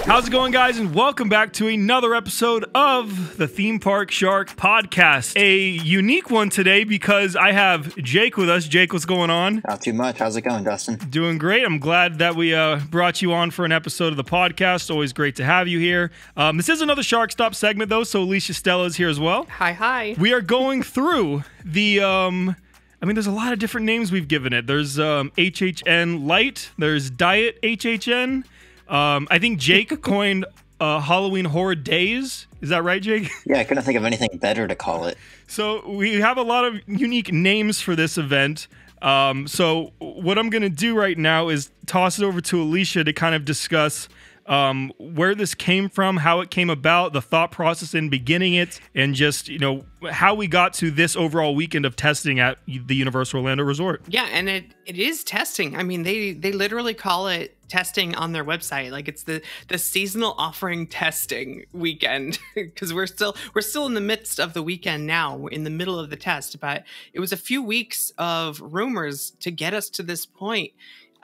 How's it going, guys? And welcome back to another episode of the Theme Park Shark Podcast. A unique one today because I have Jake with us. Jake, what's going on? Not too much. How's it going, Dustin? Doing great. I'm glad that we brought you on for an episode of the podcast. Always great to have you here. This is another Shark Stop segment, though, so Alicia, Stella is here as well. Hi. We are going through the... there's a lot of different names we've given it. There's HHN Lite. There's Diet HHN. I think Jake coined Halloween Horror Days. Is that right, Jake? Yeah, I couldn't think of anything better to call it. So we have a lot of unique names for this event. So what I'm going to do right now is toss it over to Alicia to kind of discuss where this came from, how it came about, the thought process in beginning it, and just, how we got to this overall weekend of testing at the Universal Orlando Resort. Yeah, and it is testing. I mean, they literally call it testing on their website. Like, it's the seasonal offering testing weekend, because we're still in the midst of the weekend now. We're in the middle of the test, but it was a few weeks of rumors to get us to this point.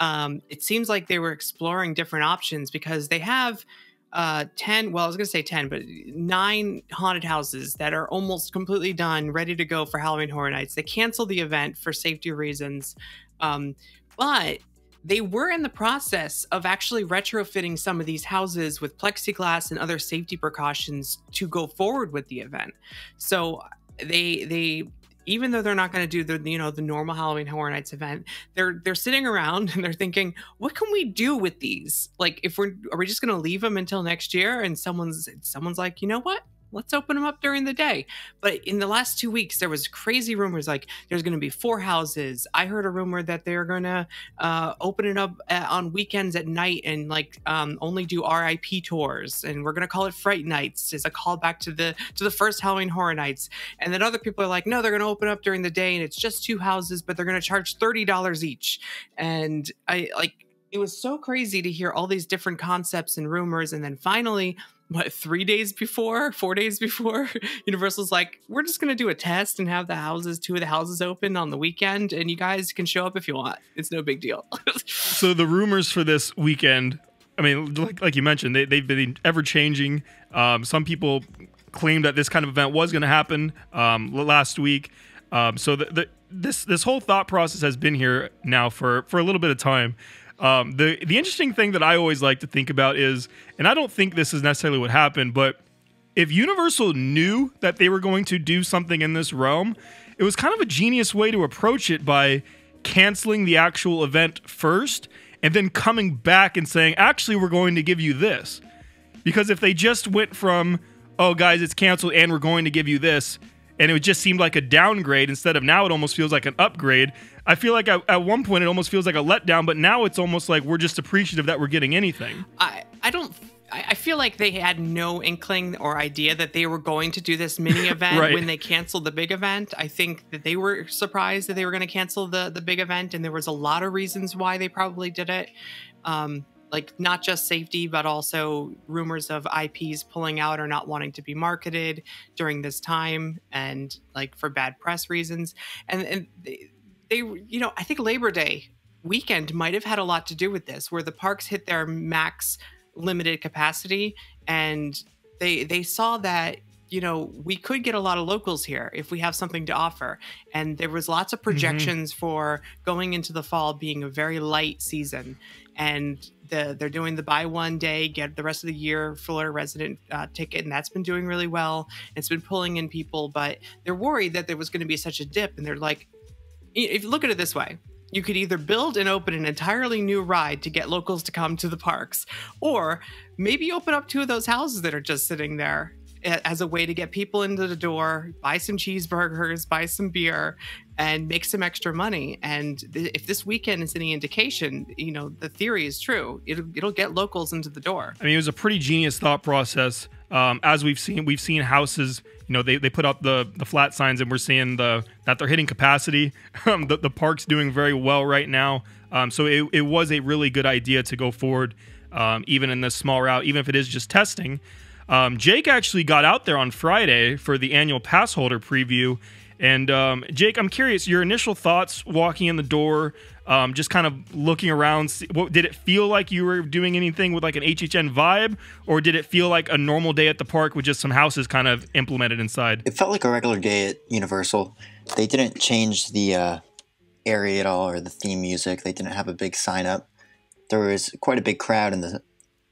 It seems like they were exploring different options because they have 10, well, I was going to say 10, but 9 haunted houses that are almost completely done, ready to go for Halloween Horror Nights. They canceled the event for safety reasons, but they were in the process of actually retrofitting some of these houses with plexiglass and other safety precautions to go forward with the event. So they even though they're not going to do the normal Halloween Horror Nights event, they're sitting around and they're thinking, what can we do with these? Like, are we just going to leave them until next year? And someone's like, you know what? Let's open them up during the day. But in the last 2 weeks, there was crazy rumors like there's going to be 4 houses. I heard a rumor that they're going to open it up on weekends at night and only do RIP tours. And we're going to call it Fright Nights as a callback to the first Halloween Horror Nights. And then other people are like, no, they're going to open up during the day and it's just 2 houses, but they're going to charge $30 each. And it was so crazy to hear all these different concepts and rumors. And then finally, 4 days before, Universal's like, we're just going to do a test and have 2 of the houses open on the weekend, and you guys can show up if you want. It's no big deal. So the rumors for this weekend, I mean, like you mentioned, they've been ever-changing. Some people claimed that this kind of event was going to happen last week. So this whole thought process has been here now for a little bit of time. The interesting thing that I always like to think about is, and I don't think this is necessarily what happened, but if Universal knew that they were going to do something in this realm, it was kind of a genius way to approach it by canceling the actual event first and then coming back and saying, actually, we're going to give you this. Because if they just went from, oh, guys, it's canceled and we're going to give you this, and it just seemed like a downgrade instead of now it almost feels like an upgrade. I feel like at one point it almost feels like a letdown, but now it's almost like we're just appreciative that we're getting anything. I feel like they had no inkling or idea that they were going to do this mini event Right. when they canceled the big event. I think that they were surprised that they were going to cancel the big event, and there was a lot of reasons why they probably did it. Like, not just safety, but also rumors of IPs pulling out or not wanting to be marketed during this time, and like for bad press reasons. And they I think Labor Day weekend might have had a lot to do with this, where the parks hit their max limited capacity, and they saw that we could get a lot of locals here if we have something to offer. And there was lots of projections for going into the fall being a very light season. And they're doing the buy one day, get the rest of the year Florida resident ticket. And that's been doing really well. It's been pulling in people, but they're worried that there was going to be such a dip. And they're like, if you look at it this way, you could either build and open an entirely new ride to get locals to come to the parks, or maybe open up 2 of those houses that are just sitting there as a way to get people into the door, buy some cheeseburgers, buy some beer, and make some extra money. And if this weekend is any indication, the theory is true. It'll get locals into the door. I mean, it was a pretty genius thought process. As we've seen houses, they put up the flat signs, and we're seeing that they're hitting capacity. The park's doing very well right now. So it was a really good idea to go forward, even in this small route, even if it is just testing. Jake actually got out there on Friday for the annual pass holder preview. And Jake, I'm curious, your initial thoughts walking in the door, just kind of looking around. Did it feel like you were doing anything with like an HHN vibe, or did it feel like a normal day at the park with just some houses kind of implemented inside? It felt like a regular day at Universal. They didn't change the area at all or the theme music. They didn't have a big sign up. There was quite a big crowd in the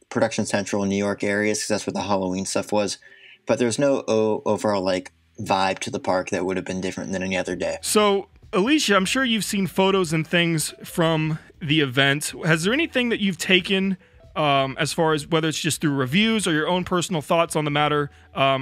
Production Central New York areas because that's where the Halloween stuff was. But there's no overall like vibe to the park that would have been different than any other day. So, Alicia, I'm sure you've seen photos and things from the event. Has there anything that you've taken as far as whether it's just through reviews or your own personal thoughts on the matter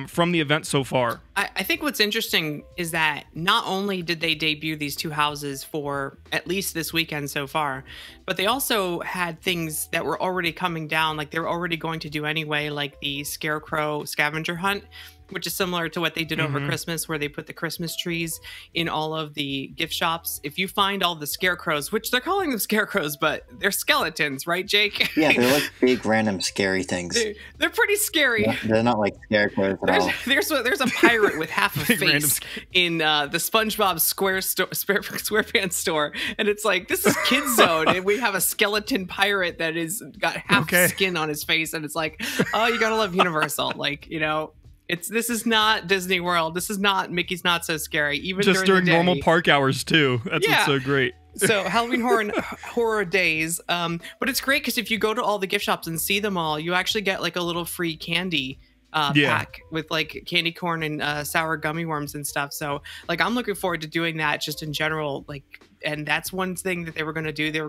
from the event so far? I think what's interesting is that not only did they debut these two houses for at least this weekend so far, but they also had things that were already coming down, like they were already going to do anyway, like the Scarecrow scavenger hunt, which is similar to what they did over Christmas, where they put the Christmas trees in all of the gift shops. If you find all the scarecrows, which they're calling them scarecrows, but they're skeletons, right, Jake? Yeah, they're like big, random, scary things. They're pretty scary. Yeah, they're not like scarecrows at all. There's a pirate with half a face in the SpongeBob SquarePants store, and it's like, this is Kids Zone, and we have a skeleton pirate that is got half skin on his face, and it's like, oh, you gotta love Universal, like, you know. This is not Disney World. This is not Mickey's Not So Scary. Even just during normal park hours too. That's what's so great. So Halloween horror days. But it's great because if you go to all the gift shops and see them all, you actually get like a little free candy pack with like candy corn and sour gummy worms and stuff. So like I'm looking forward to doing that just in general. Like, and that's one thing that they were going to do. They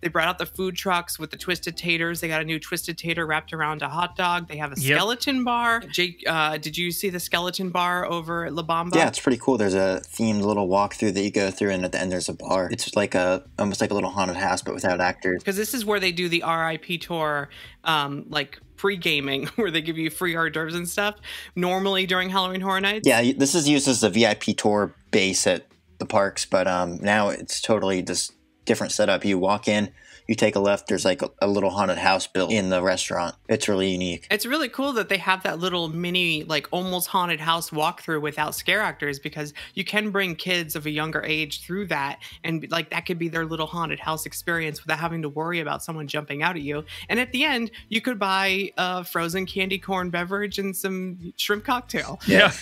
brought out the food trucks with the twisted taters. They got a new twisted tater wrapped around a hot dog. They have a skeleton bar. Jake, did you see the skeleton bar over at La Bamba? Yeah, it's pretty cool. There's a themed little walkthrough that you go through, and at the end there's a bar. It's like almost like a little haunted house, but without actors. Because this is where they do the RIP tour, like pre-gaming, where they give you free hors d'oeuvres and stuff, normally during Halloween Horror Nights. Yeah, this is used as a VIP tour base at the parks, but now it's totally just different setup. You walk in, you take a left, there's like a little haunted house built in the restaurant. It's really unique. It's really cool that they have that little mini, like almost haunted house walkthrough without scare actors, because you can bring kids of a younger age through that, and like that could be their little haunted house experience without having to worry about someone jumping out at you. And at the end, you could buy a frozen candy corn beverage and some shrimp cocktail. Yeah.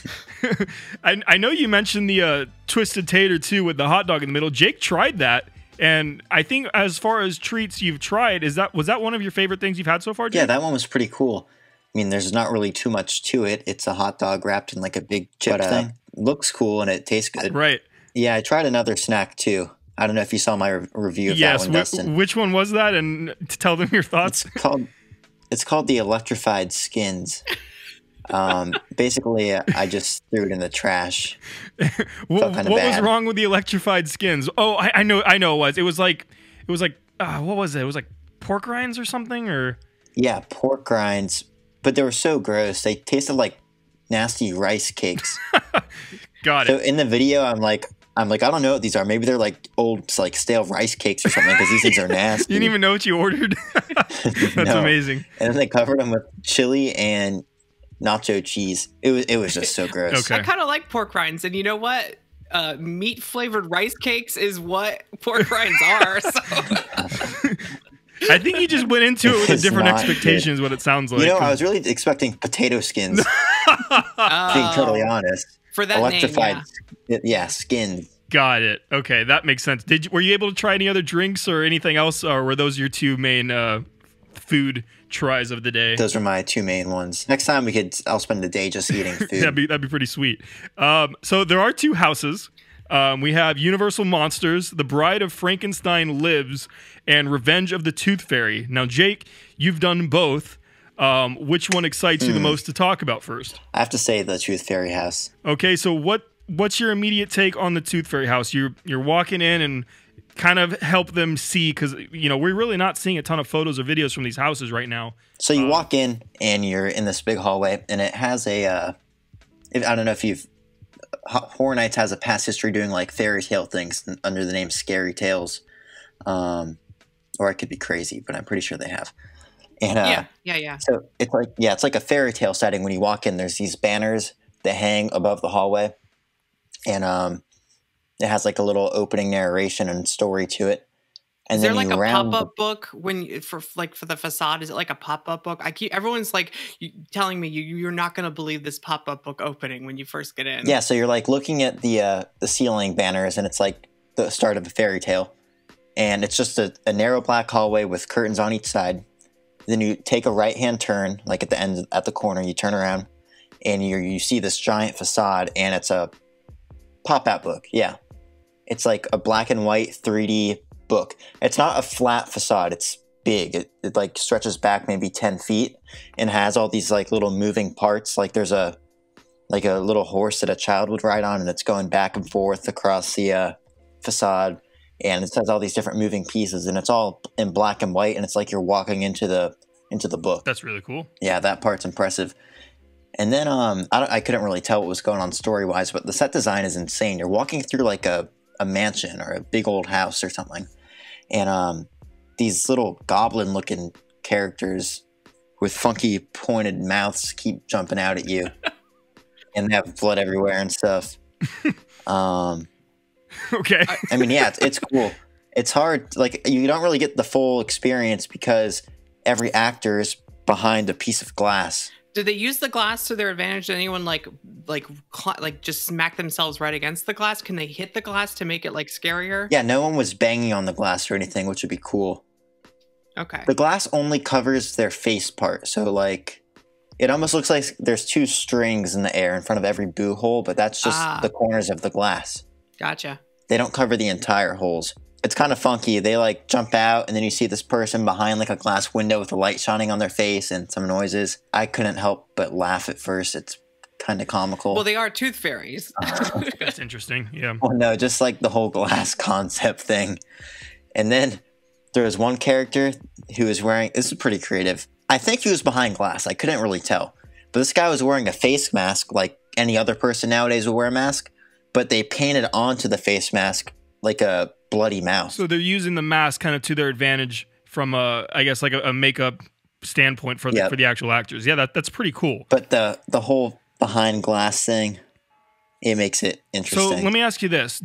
I know you mentioned the twisted tater too with the hot dog in the middle. Jake tried that. And I think as far as treats you've tried, was that one of your favorite things you've had so far, Jake? Yeah, that one was pretty cool. I mean, there's not really too much to it. It's a hot dog wrapped in like a big chip thing. Looks cool and it tastes good. Right. Yeah, I tried another snack too. I don't know if you saw my review of that one, Dustin. Which one was that? And tell them your thoughts. It's called the electrified skins. Basically, I just threw it in the trash. What was wrong with the electrified skins? Oh, I know it was like what was it? It was like pork rinds or something, or yeah, pork rinds. But they were so gross. They tasted like nasty rice cakes. Got it. So in the video, I'm like, I don't know what these are. Maybe they're like old, like stale rice cakes or something, because these things are nasty. You didn't even know what you ordered. That's amazing. And then they covered them with chili and nacho cheese. It was just so gross. Okay. I kind of like pork rinds, and you know what? Meat flavored rice cakes is what pork rinds are. So. I think you just went into it with a different expectation, is what it sounds like. You know, I was really expecting potato skins. Being totally honest, for that electrified, name, yeah, skins. Got it. Okay, that makes sense. Were you able to try any other drinks or anything else, or were those your two main food tries of the day? Those are my two main ones. Next time I'll spend the day just eating food. that'd be pretty sweet. So there are two houses. We have Universal Monsters, The Bride of Frankenstein Lives, and Revenge of the Tooth Fairy. Now, Jake, you've done both. Which one excites you the most to talk about first? I have to say the Tooth Fairy house. Okay, so what's your immediate take on the Tooth Fairy house? You're walking in and kind of help them see, because we're really not seeing a ton of photos or videos from these houses right now. So you walk in and you're in this big hallway, and it has I don't know if Horror Nights has a past history doing like fairy tale things under the name Scary Tales, or I could be crazy, but I'm pretty sure they have. And yeah. So it's like a fairy tale setting. When you walk in, there's these banners that hang above the hallway, and it has like a little opening narration and story to it. And Is there then like you a round pop-up book for the facade? Is it like a pop-up book? Everyone's like telling me you're not going to believe this pop-up book opening when you first get in. Yeah, so you're like looking at the ceiling banners, and it's like the start of a fairy tale, and it's just a narrow black hallway with curtains on each side. Then you take a right-hand turn, like at the end, at the corner, you turn around, and you see this giant facade, and it's a pop-out book. Yeah, it's like a black and white 3D book. It's not a flat facade. It's big. It like stretches back maybe 10 feet and has all these like little moving parts. Like there's a little horse that a child would ride on, and it's going back and forth across the facade, and it has all these different moving pieces, and it's all in black and white, and it's like you're walking into the book. That's really cool. Yeah, that part's impressive. And then I couldn't really tell what was going on story wise, but the set design is insane. You're walking through like a mansion or a big old house or something, and these little goblin looking characters with funky pointed mouths keep jumping out at you. And they have blood everywhere and stuff. Okay. I mean, yeah, it's cool. It's hard. Like, you don't really get the full experience because every actor is behind a piece of glass. Did they use the glass to their advantage? Did anyone like just smack themselves right against the glass? Can they hit the glass to make it like scarier? Yeah, no one was banging on the glass or anything, which would be cool. Okay. The glass only covers their face part, so like it almost looks like there's two strings in the air in front of every boo hole, but that's just the corners of the glass. Gotcha. They don't cover the entire holes. It's kind of funky. They like jump out, and then you see this person behind like a glass window with a light shining on their face and some noises. I couldn't help but laugh at first. It's kind of comical. Well, they are tooth fairies. That's interesting. Yeah. Well, no, just like the whole glass concept thing. And then there was one character who was wearing, this is pretty creative. I think he was behind glass. I couldn't really tell. But this guy was wearing a face mask like any other person nowadays would wear a mask, but they painted onto the face mask like a bloody mouth. So they're using the mask kind of to their advantage from I guess like a makeup standpoint for the actual actors. Yeah, that's pretty cool. But the whole behind glass thing, it makes it interesting. So let me ask you this.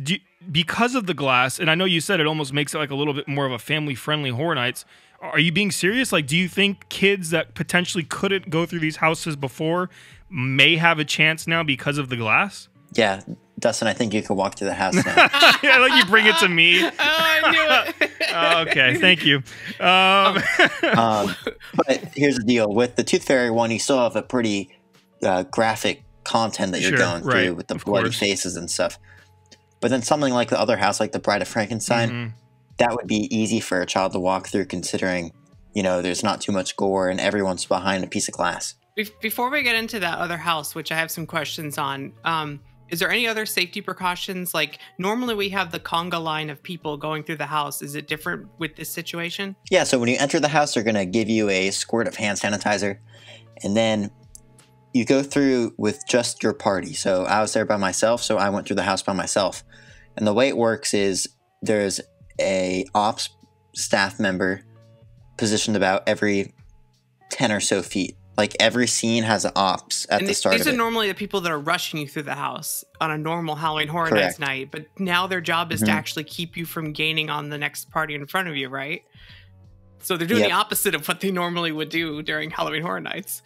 Because of the glass, and I know you said it almost makes it like a little bit more of a family-friendly Horror Nights, are you being serious? Like, do you think kids that potentially couldn't go through these houses before may have a chance now because of the glass? Yeah, Dustin, I think you could walk through the house now. Yeah, like you bring it to me. Oh, I knew it. Okay, thank you. But here's the deal. With the Tooth Fairy one, you still have a pretty graphic content that you're going through with the bloody faces and stuff. But then something like the other house, like the Bride of Frankenstein, that would be easy for a child to walk through considering, you know, there's not too much gore and everyone's behind a piece of glass. Before we get into that other house, which I have some questions on, is there any other safety precautions? Like normally we have the conga line of people going through the house. Is it different with this situation? Yeah, so when you enter the house, they're going to give you a squirt of hand sanitizer. And then you go through with just your party. So I was there by myself, so I went through the house by myself. And the way it works is there's a ops staff member positioned about every 10 or so feet. Like every scene has an ops at the start of it. These are normally the people that are rushing you through the house on a normal Halloween Horror Nights night, but now their job is to actually keep you from gaining on the next party in front of you, right? So they're doing the opposite of what they normally would do during Halloween Horror Nights.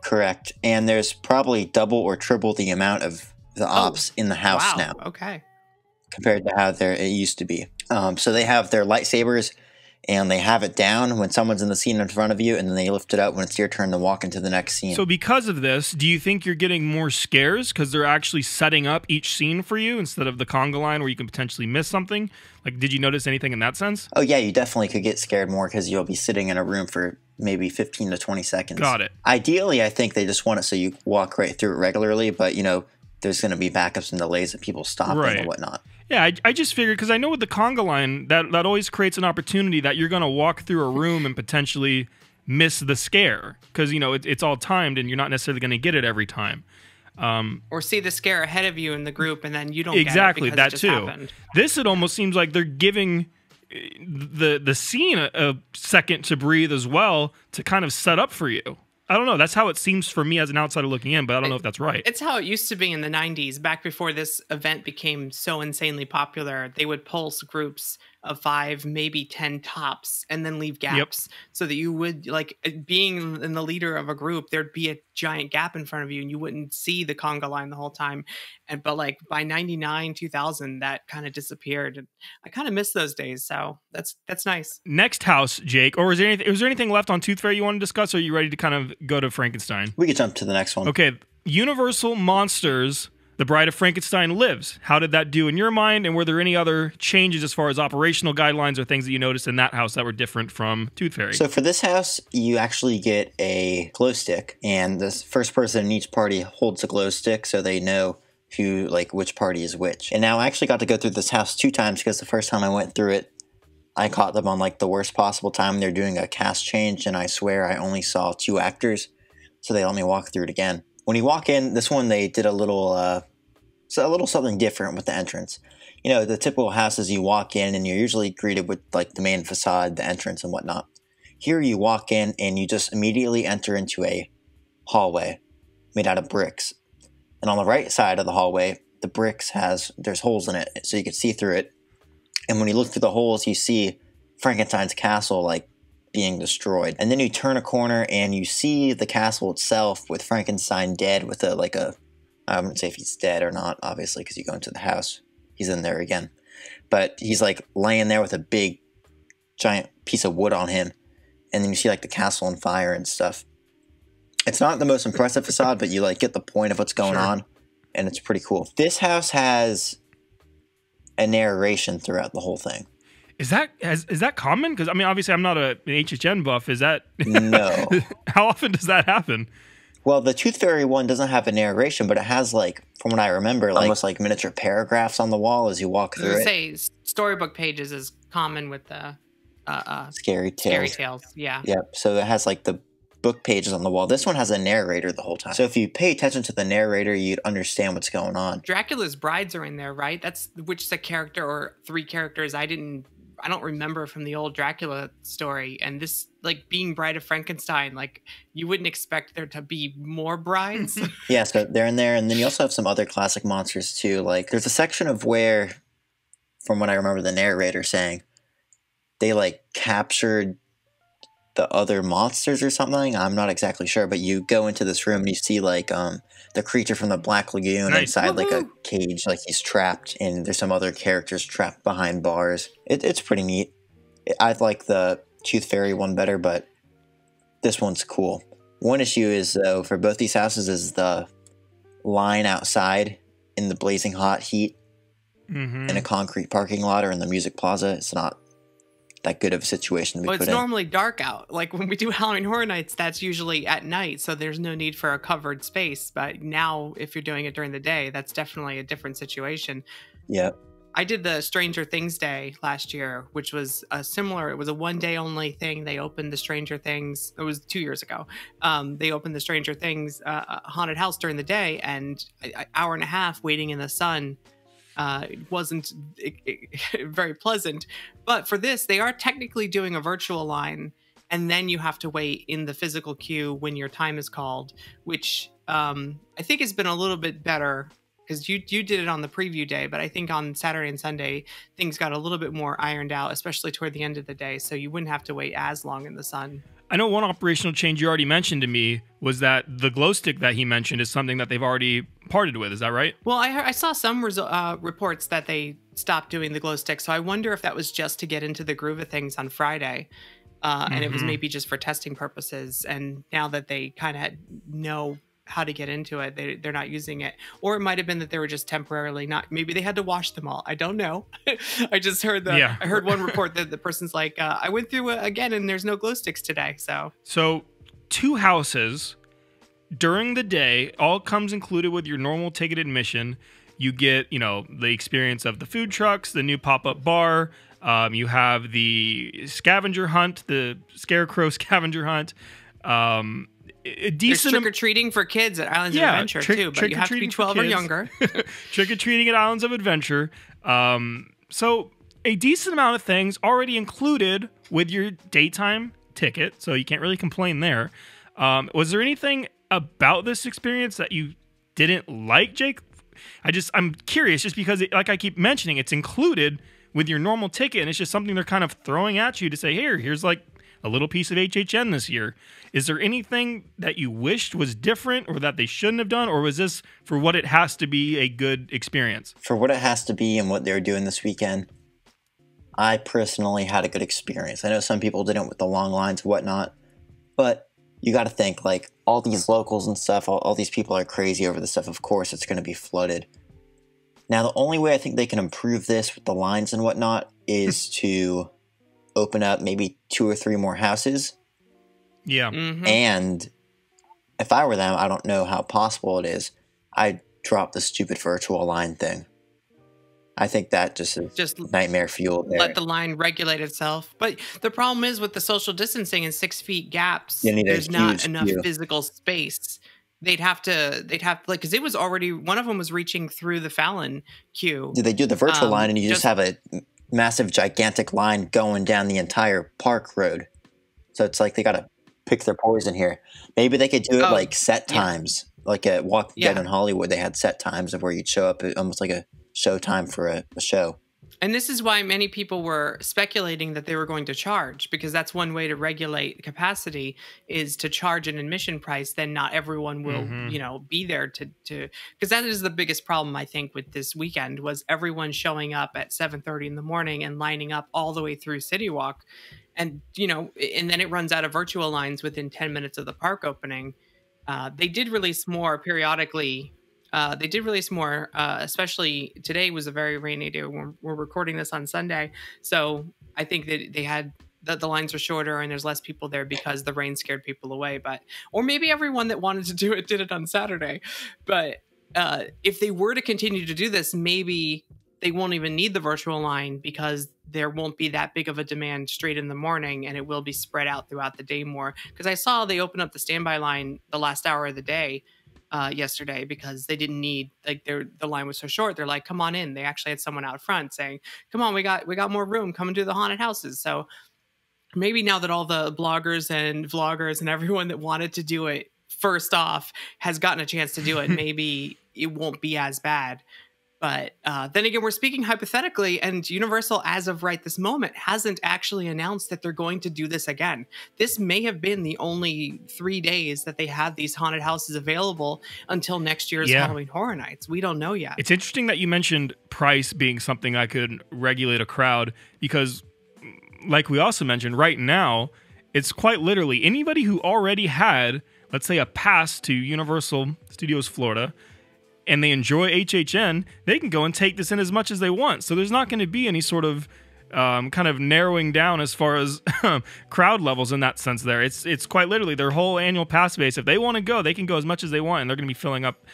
Correct. And there's probably double or triple the amount of the ops in the house now. Okay. Compared to how it used to be. So they have their lightsabers, and they have it down when someone's in the scene in front of you, and then they lift it up when it's your turn to walk into the next scene. So because of this, do you think you're getting more scares because they're actually setting up each scene for you instead of the conga line where you can potentially miss something? Like, did you notice anything in that sense? Oh, yeah, you definitely could get scared more because you'll be sitting in a room for maybe 15 to 20 seconds. Got it. Ideally, I think they just want it so you walk right through it regularly, but, you know, there's going to be backups and delays of people stopping and whatnot. Yeah, I just figured, because I know with the conga line, that always creates an opportunity that you're going to walk through a room and potentially miss the scare. Because, you know, it's all timed and you're not necessarily going to get it every time. Or see the scare ahead of you in the group and then you don't exactly get it because that it just too. happened. This, it almost seems like they're giving the scene a second to breathe as well to kind of set up for you. I don't know. That's how it seems for me as an outsider looking in, but I don't know if that's right. It's how it used to be in the 90s, back before this event became so insanely popular. They would pulse groups of 5, maybe 10 tops, and then leave gaps so that you would, like, being in the leader of a group, there'd be a giant gap in front of you and you wouldn't see the conga line the whole time. But like by 99, 2000, that kind of disappeared. And I kind of miss those days. So that's nice. Next house, Jake, or was there anything left on Tooth Fairy you want to discuss, or are you ready to kind of go to Frankenstein? We could jump to the next one. Okay, Universal Monsters, The Bride of Frankenstein Lives. How did that do in your mind, and were there any other changes as far as operational guidelines or things that you noticed in that house that were different from Tooth Fairy? So for this house, you actually get a glow stick, and the first person in each party holds a glow stick so they know who, like, which party is which. And now I actually got to go through this house 2 times because the first time I went through it, I caught them on like the worst possible time. They're doing a cast change, and I swear I only saw 2 actors, so they let me walk through it again. When you walk in, this one they did a little something different with the entrance. You know, the typical houses, you walk in and you're usually greeted with like the main facade, the entrance and whatnot. Here you walk in and you just immediately enter into a hallway made out of bricks. And on the right side of the hallway, the bricks there's holes in it so you can see through it. And when you look through the holes, you see Frankenstein's castle like being destroyed. And then you turn a corner and you see the castle itself with Frankenstein dead with I wouldn't say if he's dead or not, obviously, because you go into the house. He's in there again. But he's like laying there with a big, giant piece of wood on him. And then you see like the castle on fire and stuff. It's not the most impressive facade, but you like get the point of what's going on. And it's pretty cool. This house has a narration throughout the whole thing. Is that common? Because I mean, obviously, I'm not an HHN buff. Is that no? How often does that happen? Well, the Tooth Fairy one doesn't have a narration, but it has, like, from what I remember, like, almost like miniature paragraphs on the wall as you walk through it. Say storybook pages is common with the Scary Tales. Yeah. Yep. So it has like the book pages on the wall. This one has a narrator the whole time. So if you pay attention to the narrator, you'd understand what's going on. Dracula's brides are in there, right? That's which is a character or 3 characters I don't remember from the old Dracula story. And this, like, being Bride of Frankenstein, like, you wouldn't expect there to be more brides. Yeah, so they're in there. And then you also have some other classic monsters, too. Like, there's a section of where, from what I remember the narrator saying, they, like, captured the other monsters or something. I'm not exactly sure. But you go into this room and you see, like, the creature from the Black Lagoon inside like a cage, like he's trapped, and there's some other characters trapped behind bars. It's pretty neat. I like the Tooth Fairy one better, but this one's cool. One issue is, though, for both these houses is the line outside in the blazing hot heat in a concrete parking lot or in the music plaza. It's not that good of a situation to be put in. It's normally dark out. Like when we do Halloween Horror Nights, that's usually at night, so there's no need for a covered space. But now, if you're doing it during the day, that's definitely a different situation. Yep. I did the Stranger Things Day last year, which was it was a 1-day only thing. They opened the Stranger Things, it was 2 years ago. They opened the Stranger Things haunted house during the day, and an hour and a half waiting in the sun. It wasn't very pleasant. But for this, they are technically doing a virtual line, and then you have to wait in the physical queue when your time is called, which I think has been a little bit better because you did it on the preview day, but I think on Saturday and Sunday, things got a little bit more ironed out, especially toward the end of the day, so you wouldn't have to wait as long in the sun. I know one operational change you already mentioned to me was that the glow stick that he mentioned is something that they've already parted with. Is that right? Well, I saw some reports that they stopped doing the glow stick, so I wonder if that was just to get into the groove of things on Friday, and it was maybe just for testing purposes. And now that they kind of know how to get into it, they're not using it. Or it might have been that they were just temporarily not. Maybe they had to wash them all. I don't know. I just heard I heard one report that the person's like, I went through it again and there's no glow sticks today. So 2 houses during the day, all comes included with your normal ticket admission. You get, the experience of the food trucks, the new pop-up bar. You have the scavenger hunt, the Scarecrow scavenger hunt. There's trick-or-treating for kids at Islands of Adventure, too, but you have to be 12 or younger. Trick-or-treating at Islands of Adventure. So a decent amount of things already included with your daytime ticket, so you can't really complain there. Was there anything about this experience that you didn't like, Jake? I'm curious, just because, like I keep mentioning, it's included with your normal ticket, and it's just something they're kind of throwing at you to say, here's like a little piece of HHN this year. Is there anything that you wished was different or that they shouldn't have done, or was this for what it has to be a good experience? For what it has to be and what they're doing this weekend, I personally had a good experience. I know some people didn't with the long lines and whatnot, but you got to think, like, all these locals and stuff, all these people are crazy over this stuff. Of course, it's going to be flooded. Now, the only way I think they can improve this with the lines and whatnot is to open up maybe 2 or 3 more houses. Yeah. And if I were them, I don't know how possible it is, I'd drop the stupid virtual line thing. I think that just is nightmare fuel there. Let the line regulate itself. But the problem is with the social distancing and 6 feet gaps, there's not enough physical space. They'd have to like, because it was already, one of them was reaching through the Fallon queue. They do the virtual line and you just have a massive, gigantic line going down the entire park road. So it's like they got to pick their poison here. Maybe they could do it like set times, like at Walk Dead in Hollywood. They had set times of where you'd show up almost like a show time for a show. And this is why many people were speculating that they were going to charge, because that's one way to regulate capacity is to charge an admission price. Then not everyone will, be there to, because that is the biggest problem, I think, with this weekend was everyone showing up at 7:30 in the morning and lining up all the way through City Walk. And, and then it runs out of virtual lines within 10 minutes of the park opening. They did release more periodically. Especially today was a very rainy day. We're recording this on Sunday. So I think that they had the lines are shorter and there's less people there because the rain scared people away. Or maybe everyone that wanted to do it did it on Saturday. But if they were to continue to do this, maybe they won't even need the virtual line because there won't be that big of a demand straight in the morning and it will be spread out throughout the day more. Because I saw they open up the standby line the last hour of the day yesterday because they didn't need, like, the line was so short. They're like, come on in. They actually had someone out front saying, come on, we got more room, come and do the haunted houses. So maybe now that all the bloggers and vloggers and everyone that wanted to do it first off has gotten a chance to do it, maybe it won't be as bad. But then again, we're speaking hypothetically, and Universal, as of right this moment, hasn't actually announced that they're going to do this again. This may have been the only 3 days that they have these haunted houses available until next year's Halloween Horror Nights. We don't know yet. It's interesting that you mentioned price being something that could regulate a crowd, because like we also mentioned, right now, it's quite literally anybody who already had, let's say, a pass to Universal Studios Florida, and they enjoy HHN, they can go and take this in as much as they want. So there's not going to be any sort of kind of narrowing down as far as crowd levels in that sense there. It's quite literally their whole annual pass base. If they want to go, they can go as much as they want, and they're going to be filling up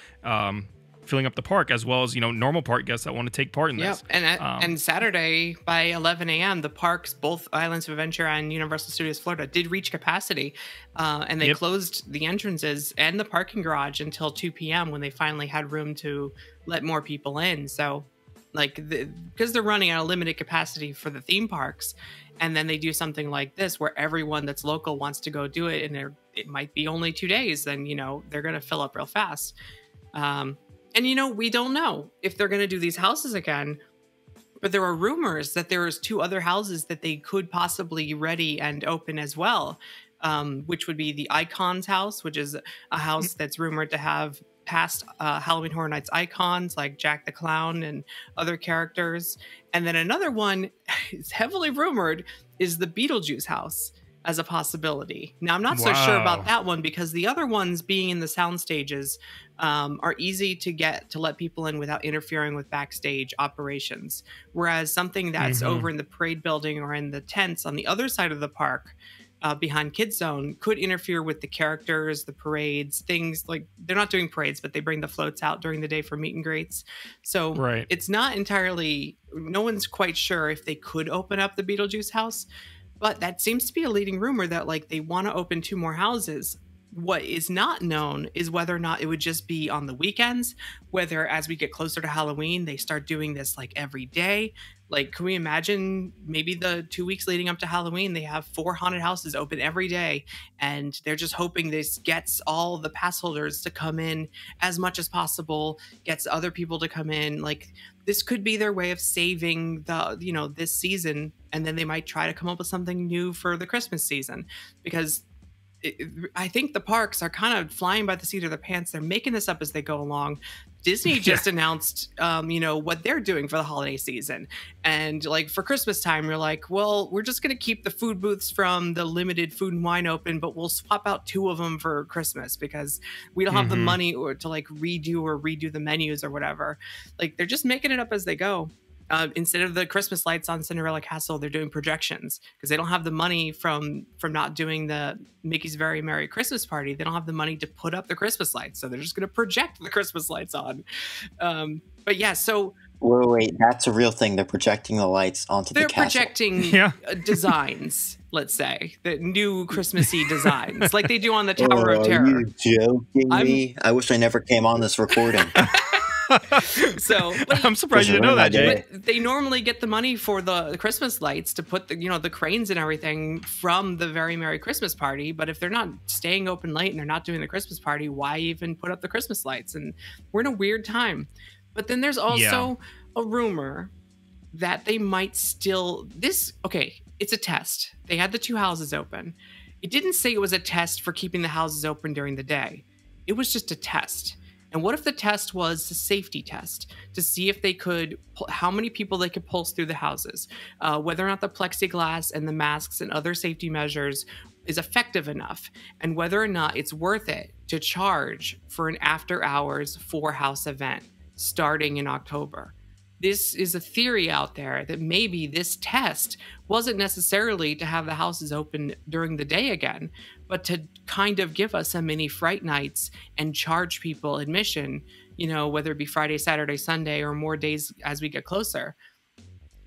the park, as well as, normal park guests that want to take part in this. And Saturday by 11 a.m., the parks, both Islands of Adventure and Universal Studios Florida, did reach capacity, and they closed the entrances and the parking garage until 2 p.m. when they finally had room to let more people in. So, because they're running at a limited capacity for the theme parks, and then they do something like this where everyone that's local wants to go do it, and it might be only 2 days, then, they're going to fill up real fast. And, we don't know if they're going to do these houses again, but there are rumors that there is 2 other houses that they could possibly ready and open as well, which would be the Icons house, which is a house that's rumored to have past Halloween Horror Nights icons like Jack the Clown and other characters. And then another one is heavily rumored is the Beetlejuice house as a possibility. Now, I'm not so sure about that one because the other ones being in the sound stages are easy to get to let people in without interfering with backstage operations. Whereas something that's over in the parade building or in the tents on the other side of the park behind Kids Zone could interfere with the characters, the parades, things like they're not doing parades, but they bring the floats out during the day for meet and greets. So it's not entirely, no one's quite sure if they could open up the Beetlejuice house. But that seems to be a leading rumor that they want to open 2 more houses. What is not known is whether or not it would just be on the weekends, whether as we get closer to Halloween, they start doing this every day, Like, can we imagine maybe the 2 weeks leading up to Halloween, they have 4 haunted houses open every day, and they're just hoping this gets all the pass holders to come in as much as possible, gets other people to come in. Like, this could be their way of saving this season, and then they might try to come up with something new for the Christmas season, because I think the parks are kind of flying by the seat of their pants. They're making this up as they go along. Disney just announced, what they're doing for the holiday season. And like for Christmas time, you're like, well, we're just going to keep the food booths from the limited food and wine open, but we'll swap out 2 of them for Christmas because we don't have the money to like redo the menus or whatever. Like, they're just making it up as they go. Instead of the Christmas lights on Cinderella Castle, they're doing projections because they don't have the money from not doing the Mickey's Very Merry Christmas Party. They don't have the money to put up the Christmas lights, so they're just going to project the Christmas lights on. But yeah, so wait, that's a real thing. They're projecting the lights onto the castle. They're projecting designs, let's say, the new Christmassy designs, like they do on the Tower of Terror. Are you joking me? I wish I never came on this recording. So I'm surprised you didn't know that, Jay. But they normally get the money for the Christmas lights to put the cranes and everything from the Very Merry Christmas Party. But if they're not staying open late and they're not doing the Christmas party, why even put up the Christmas lights? And we're in a weird time. But then there's also a rumor that they might still it's a test. They had the 2 houses open. It didn't say it was a test for keeping the houses open during the day. It was just a test. And what if the test was a safety test to see if they could, how many people they could pulse through the houses, whether or not the plexiglass and the masks and other safety measures is effective enough, and whether or not it's worth it to charge for an after hours 4-house event starting in October. This is a theory out there that maybe this test wasn't necessarily to have the houses open during the day again, but to kind of give us a mini Fright Nights and charge people admission, whether it be Friday, Saturday, Sunday, or more days as we get closer.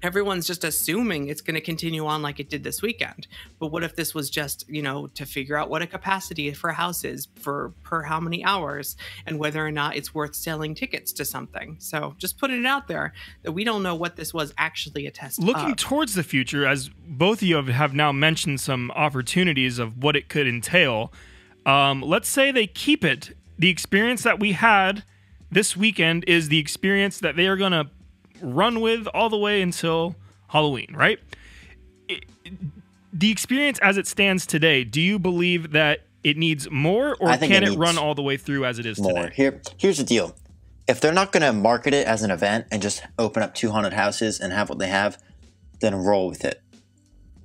Everyone's just assuming it's going to continue on like it did this weekend. But what if this was just, to figure out what a capacity for a house is per how many hours, and whether or not it's worth selling tickets to something. So just putting it out there that we don't know what this was actually a test Looking of. Towards the future, as both of you have now mentioned some opportunities of what it could entail, let's say they keep it. The experience that we had this weekend is the experience that they are going to run with all the way until Halloween, right? The experience as it stands today, do you believe that it needs more, or can it run all the way through as it is today? Here's the deal. If they're not going to market it as an event and just open up 2 haunted houses and have what they have, then roll with it.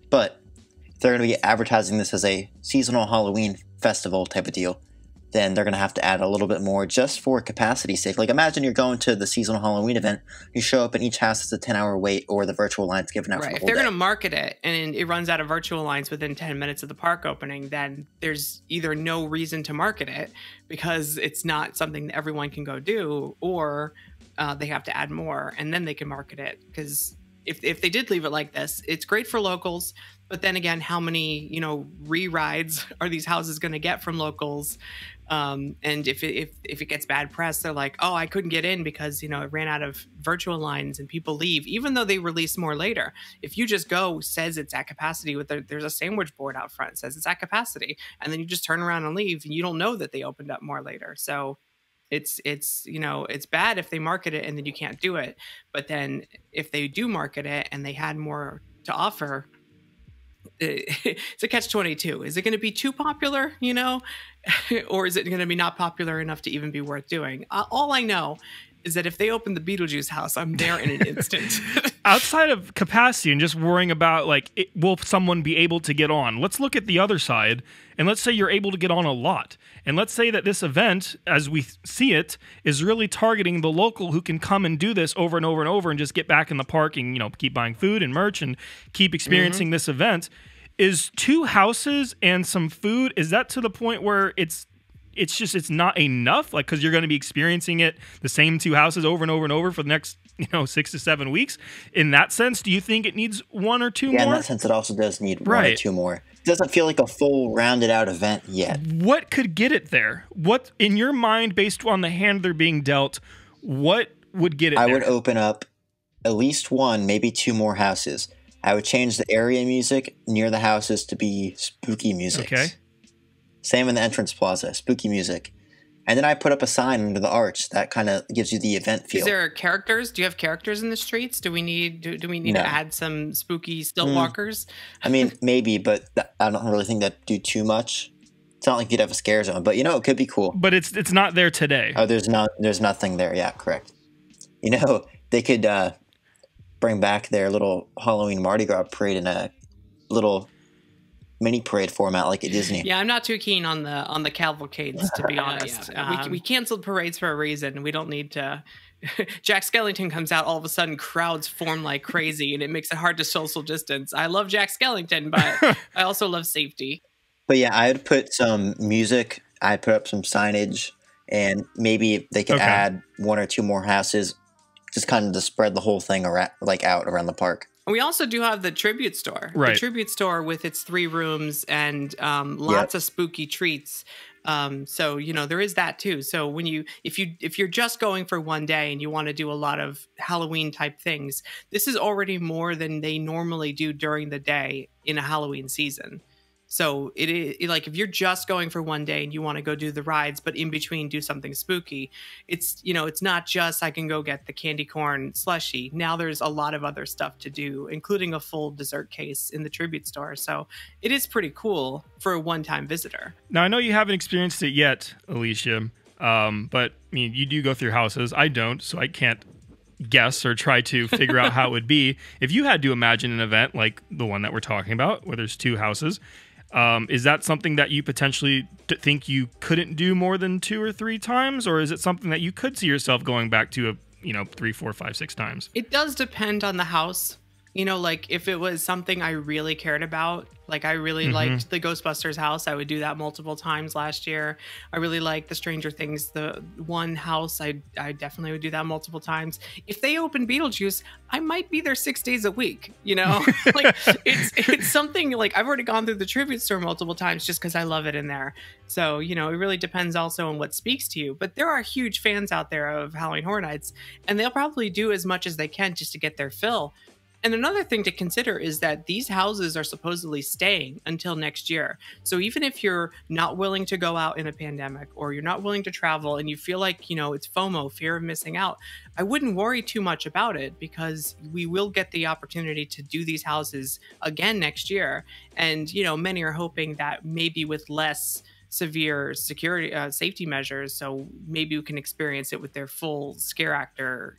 But if they're going to be advertising this as a seasonal Halloween festival type of deal, then they're going to have to add a little bit more just for capacity's sake. Like, imagine you're going to the seasonal Halloween event, you show up and each house is a 10-hour wait, or the virtual line's given out for the whole day. If they're going to market it and it runs out of virtual lines within 10 minutes of the park opening, then there's either no reason to market it because it's not something that everyone can go do, or they have to add more and then they can market it. Because if they did leave it like this, it's great for locals. But then again, how many, re-rides are these houses going to get from locals? And if it gets bad press, they're like, oh, I couldn't get in because, it ran out of virtual lines and people leave, even though they release more later. If you just go, says it's at capacity, there's a sandwich board out front, says it's at capacity, and then you just turn around and leave, and you don't know that they opened up more later. So it's bad if they market it and then you can't do it. But then if they do market it and they had more to offer, it's a catch-22. Is it going to be too popular, or is it going to be not popular enough to even be worth doing? All I know is that if they open the Beetlejuice house, I'm there in an instant. Outside of capacity and just worrying about, will someone be able to get on? Let's look at the other side, and let's say you're able to get on a lot. And let's say that this event, as we see it, is really targeting the local who can come and do this over and over and over and just get back in the park and, keep buying food and merch and keep experiencing this event. Is 2 houses and some food, is that to the point where it's not enough? Because you're going to be experiencing it, the same 2 houses over and over and over for the next 6 to 7 weeks. In that sense, do you think it needs 1 or 2 more? Yeah, in that sense, it also does need 1 or 2 more. It doesn't feel like a full rounded out event yet. What could get it there? What, in your mind, based on the hand they're being dealt, what would get it there? I would open up at least one, maybe two more houses. I would change the area music near the houses to be spooky music. Okay. Same in the entrance plaza, spooky music. And then I put up a sign under the arch that kind of gives you the event feel. Is there characters? Do you have characters in the streets? Do we need No. to add some spooky stilt walkers? I mean, maybe, but I don't really think that'd do too much. It's not like you'd have a scare zone, but it could be cool. But it's not there today. Oh, there's nothing there. Yeah, correct. They could bring back their little Halloween Mardi Gras parade in a little mini parade format like at Disney. Yeah, I'm not too keen on the cavalcades, to be honest. We canceled parades for a reason. We don't need to. Jack Skellington comes out, all of a sudden crowds form like crazy, and it makes it hard to social distance. I love Jack Skellington, but I also love safety. But yeah, I'd put some music. I'd put up some signage, and maybe they could add one or two more houses, just kind of to spread the whole thing around, out around the park. We also do have the tribute store. Right. The tribute store with its 3 rooms and lots of spooky treats. So there is that too. So if you're just going for one day and you want to do a lot of Halloween type things, this is already more than they normally do during the day in a Halloween season. So it is like if you're just going for one day and you want to go do the rides, but in between do something spooky, it's not just I can go get the candy corn slushie. Now there's a lot of other stuff to do, including a full dessert case in the tribute store. So it is pretty cool for a one-time visitor. Now I know you haven't experienced it yet, Alicia, but I mean you do go through houses. I don't, so I can't guess or try to figure out how it would be if you had to imagine an event like the one that we're talking about, where there's 2 houses. Is that something that you potentially think you couldn't do more than 2 or 3 times, or is it something that you could see yourself going back to 3, 4, 5, 6 times? It does depend on the house. Like if it was something I really cared about, like I really liked the Ghostbusters house, I would do that multiple times last year. I really liked the Stranger Things, the one house, I definitely would do that multiple times. If they open Beetlejuice, I might be there 6 days a week, like it's something like I've already gone through the tribute store multiple times just because I love it in there. So, it really depends also on what speaks to you. But there are huge fans out there of Halloween Horror Nights, and they'll probably do as much as they can just to get their fill. And another thing to consider is that these houses are supposedly staying until next year. So even if you're not willing to go out in a pandemic, or you're not willing to travel and you feel like, it's FOMO, fear of missing out, I wouldn't worry too much about it, because we will get the opportunity to do these houses again next year. And, many are hoping that maybe with less severe security safety measures, so maybe we can experience it with their full scare actor,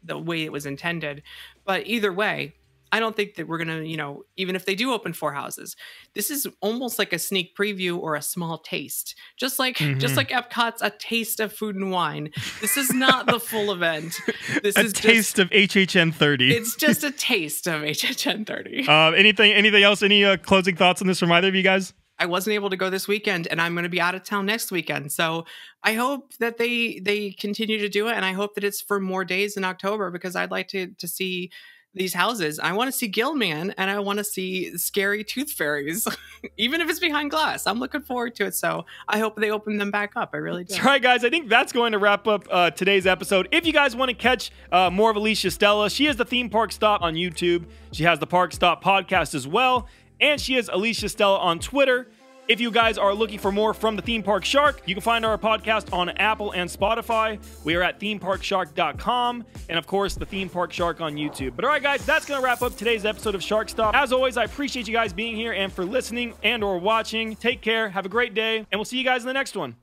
the way it was intended. But either way, I don't think that we're going to, even if they do open 4 houses, this is almost like a sneak preview or a small taste. Just like Epcot's a taste of food and wine. This is not the full event. This is a taste of HHN 30. It's just a taste of HHN 30. Anything else? Any closing thoughts on this from either of you guys? I wasn't able to go this weekend, and I'm going to be out of town next weekend. So I hope that they continue to do it, and I hope that it's for more days in October, because I'd like to see these houses. I want to see Gillman, and I want to see scary tooth fairies, even if it's behind glass. I'm looking forward to it. So I hope they open them back up. I really do. That's right, guys. I think that's going to wrap up today's episode. If you guys want to catch more of Alicia Stella, she has the Theme Park Stop on YouTube. She has the Park Stop podcast as well. And she is Alicia Stella on Twitter. If you guys are looking for more from the Theme Park Shark, you can find our podcast on Apple and Spotify. We are at themeparkshark.com, and of course, the Theme Park Shark on YouTube. But all right, guys, that's going to wrap up today's episode of Shark Stop. As always, I appreciate you guys being here and for listening and or watching. Take care, have a great day, and we'll see you guys in the next one.